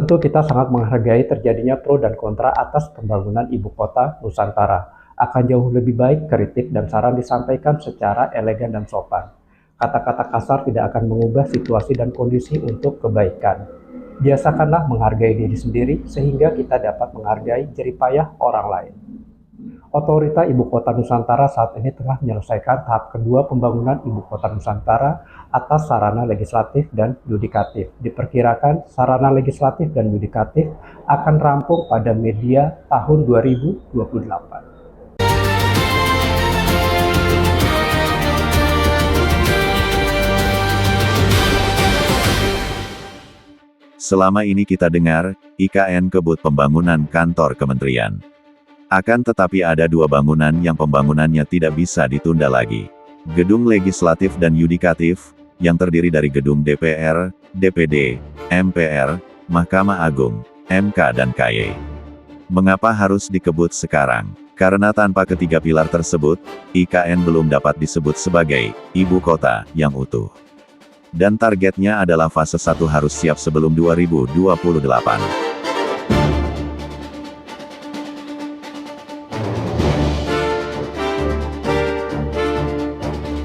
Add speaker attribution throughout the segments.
Speaker 1: Tentu kita sangat menghargai terjadinya pro dan kontra atas pembangunan ibu kota Nusantara. Akan jauh lebih baik kritik dan saran disampaikan secara elegan dan sopan. Kata-kata kasar tidak akan mengubah situasi dan kondisi untuk kebaikan. Biasakanlah menghargai diri sendiri sehingga kita dapat menghargai jeripayah orang lain. Otorita Ibu Kota Nusantara saat ini tengah menyelesaikan tahap kedua pembangunan Ibu Kota Nusantara atas sarana legislatif dan yudikatif. Diperkirakan sarana legislatif dan yudikatif akan rampung pada media tahun 2028.
Speaker 2: Selama ini kita dengar, IKN kebut pembangunan kantor kementerian. Akan tetapi ada dua bangunan yang pembangunannya tidak bisa ditunda lagi. Gedung Legislatif dan Yudikatif, yang terdiri dari gedung DPR, DPD, MPR, Mahkamah Agung, MK dan KY. Mengapa harus dikebut sekarang? Karena tanpa ketiga pilar tersebut, IKN belum dapat disebut sebagai ibu kota yang utuh. Dan targetnya adalah fase 1 harus siap sebelum 2028.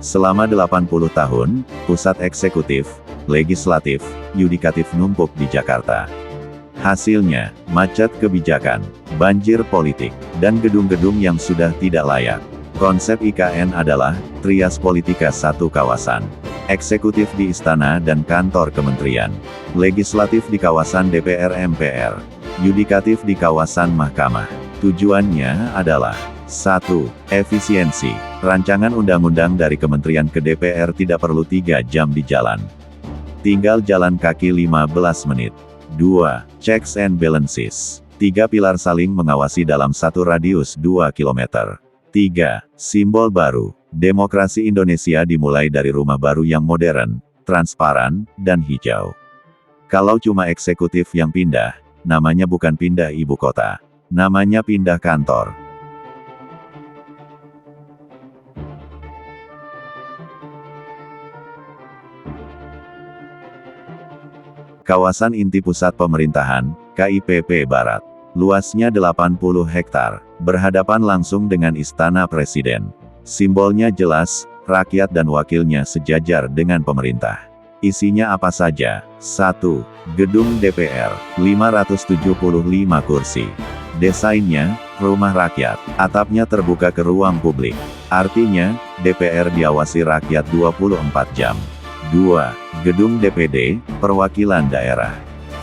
Speaker 2: Selama 80 tahun, pusat eksekutif, legislatif, yudikatif numpuk di Jakarta. Hasilnya, macet kebijakan, banjir politik, dan gedung-gedung yang sudah tidak layak. Konsep IKN adalah, trias politika satu kawasan. Eksekutif di istana dan kantor kementerian. Legislatif di kawasan DPR MPR. Yudikatif di kawasan mahkamah. Tujuannya adalah 1. Efisiensi. Rancangan undang-undang dari kementerian ke DPR tidak perlu 3 jam di jalan. Tinggal jalan kaki 15 menit. 2. Checks and balances. 3 pilar saling mengawasi dalam satu radius 2 km. 3. Simbol baru. Demokrasi Indonesia dimulai dari rumah baru yang modern, transparan, dan hijau. Kalau cuma eksekutif yang pindah, namanya bukan pindah ibu kota. Namanya pindah kantor. Kawasan inti pusat pemerintahan, KIPP Barat. Luasnya 80 hektar, berhadapan langsung dengan Istana Presiden. Simbolnya jelas, rakyat dan wakilnya sejajar dengan pemerintah. Isinya apa saja? 1. Gedung DPR, 575 kursi. Desainnya, rumah rakyat. Atapnya terbuka ke ruang publik. Artinya, DPR diawasi rakyat 24 jam. 2. Gedung DPD, perwakilan daerah.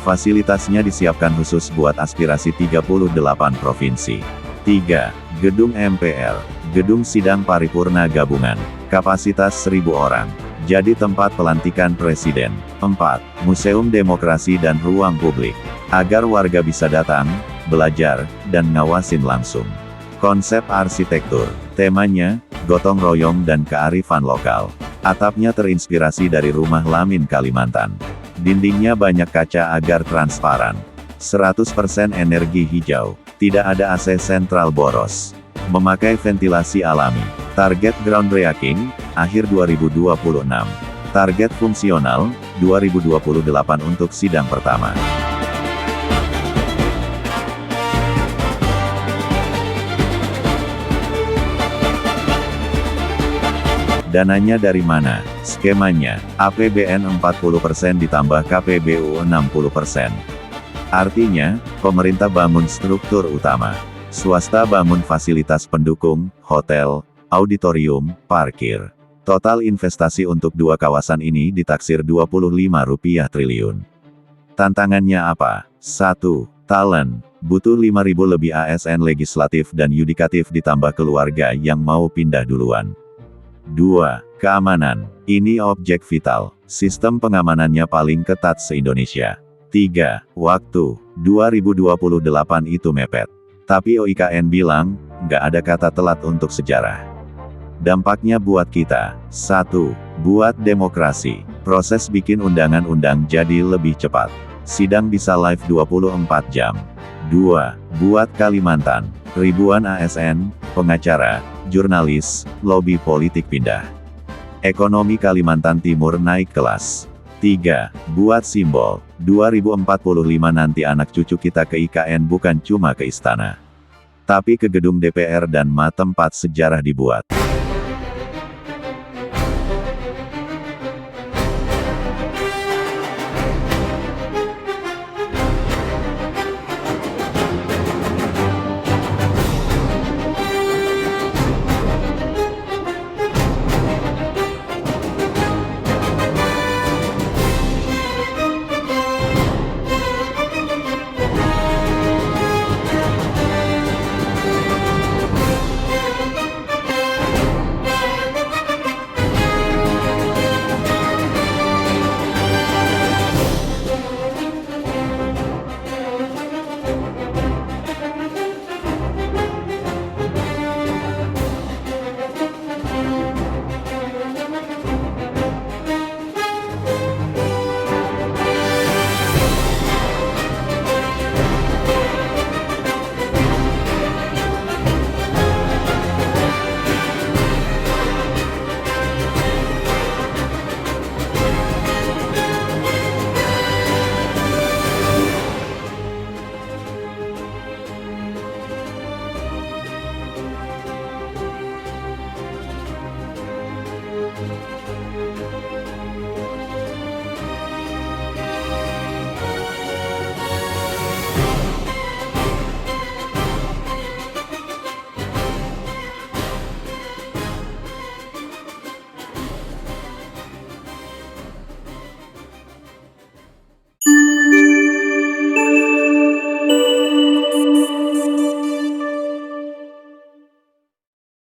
Speaker 2: Fasilitasnya disiapkan khusus buat aspirasi 38 provinsi. 3. Gedung MPR, gedung sidang paripurna gabungan, kapasitas 1000 orang. Jadi tempat pelantikan presiden. 4. Museum Demokrasi dan Ruang Publik. Agar warga bisa datang, belajar, dan ngawasin langsung. Konsep arsitektur. Temanya, gotong royong dan kearifan lokal. Atapnya terinspirasi dari rumah Lamin Kalimantan. Dindingnya banyak kaca agar transparan. 100% energi hijau. Tidak ada AC sentral boros. Memakai ventilasi alami. Target groundbreaking, akhir 2026. Target fungsional, 2028 untuk sidang pertama. Dananya dari mana? Skemanya, APBN 40% ditambah KPBU 60%. Artinya, pemerintah bangun struktur utama. Swasta bangun fasilitas pendukung, hotel, auditorium, parkir. Total investasi untuk dua kawasan ini ditaksir Rp25 triliun. Tantangannya apa? 1. Talent. Butuh 5.000 lebih ASN legislatif dan yudikatif ditambah keluarga yang mau pindah duluan. 2. Keamanan. Ini objek vital. Sistem pengamanannya paling ketat se-Indonesia. 3. Waktu. 2028 itu mepet. Tapi OIKN bilang, nggak ada kata telat untuk sejarah. Dampaknya buat kita. 1. Buat demokrasi. Proses bikin undang-undang jadi lebih cepat. Sidang bisa live 24 jam. 2. Buat Kalimantan. Ribuan ASN, pengacara, jurnalis, lobi politik pindah. Ekonomi Kalimantan Timur naik kelas. 3. Buat simbol. 2045 nanti anak cucu kita ke IKN bukan cuma ke istana, tapi ke gedung DPR dan tempat sejarah dibuat.